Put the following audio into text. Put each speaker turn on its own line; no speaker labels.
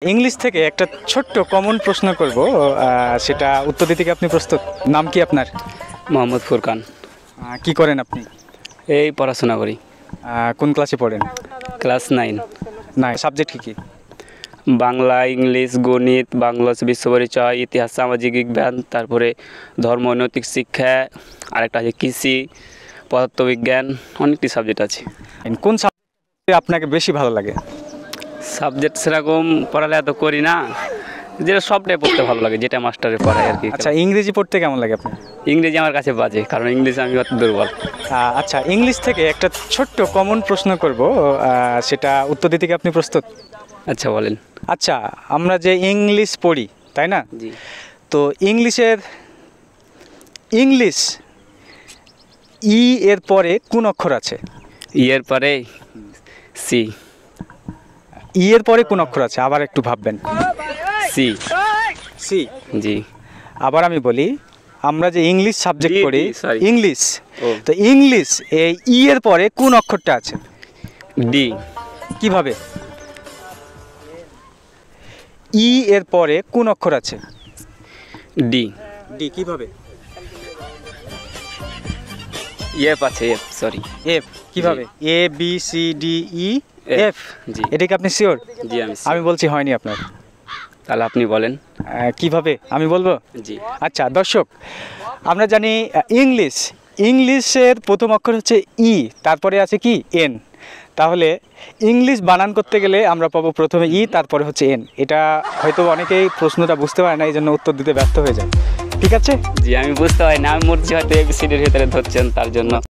English থেকে একটা ছোট্ট কমন প্রশ্ন করব সেটা উত্তর দিতে কি আপনি প্রস্তুত? নাম কি আপনার?
মোহাম্মদ ফুরকান।
কি করেন আপনি?
এই পড়াশোনা করি।
কোন ক্লাসে পড়েন?
ক্লাস 9।
না, সাবজেক্ট কি?
বাংলা, ইংলিশ, গণিত, বাংলা বিশ্ব পরিচয়, ইতিহাস, সামাজিক বিজ্ঞান, তারপরে ধর্ম নৈতিক শিক্ষা, আরেকটা আছে কৃষি, পদার্থবিজ্ঞান, অনেকটি সাবজেক্ট আছে।
কোন সাবজেক্ট আপনাকে বেশি ভালো লাগে?
সাবজেক্ট সেরকম পড়ালেখা তো করি না, যেটা সবটাই পড়তে ভালো লাগে, যেটা মাস্টারে পড়ায় আর কি।
আচ্ছা, ইংরেজি পড়তে কেমন লাগে আপনার?
ইংরেজি আমার কাছে বাজে, কারণ ইংলিশে আমি অত দুর্বল।
আচ্ছা, ইংলিশ থেকে একটা ছোট্ট কমন প্রশ্ন করব সেটা উত্তর দিতে কি আপনি প্রস্তুত?
আচ্ছা বলেন।
আচ্ছা, আমরা যে ইংলিশ পড়ি তাই না?
জি।
তো ইংলিশ ই এর পরে কোন অক্ষর আছে?
এর পরে সি।
ই এর পরে কোন অক্ষর আছে? আবার একটু ভাববেন।
সি।
সি।
জি।
আবার আমি বলি, আমরা যে ইংলিশ সাবজেক্ট
ডি,
পড়ি,
sorry.
ইংলিশ,
ও।
তো ইংলিশ এই ই এর পরে কোন অক্ষরটা আছে?
ডি।
কিভাবে? ই এর পরে কোন অক্ষর আছে?
ডি।
ডি। কিভাবে?
এফ আছে, এফ, সরি।
এফ। কিভাবে? A B C D E F.
G.
এটা কি আপনি শিওর?
জি আমি
আমি বলছি হয়নি আপনার।
তাহলে আপনি বলেন।
কিভাবে আমি বলবো?
জি।
আচ্ছা দর্শক, আমরা জানি ইংলিশের প্রথম অক্ষর হচ্ছে ই, তারপরে আছে কি এন। তাহলে ইংলিশ বানান করতে গেলে আমরা পাবো প্রথমে ই, তারপরে হচ্ছে এন। এটা হয়তো অনেকেই প্রশ্নটা বুঝতে পারে না, এই জন্য উত্তর দিতে ব্যর্থ হয়ে যায়। ঠিক আছে?
জি আমি বুঝতে পারি না, আমি মরছি হয়তো এবিসিডির ভিতরে ধরছেন তার জন্য।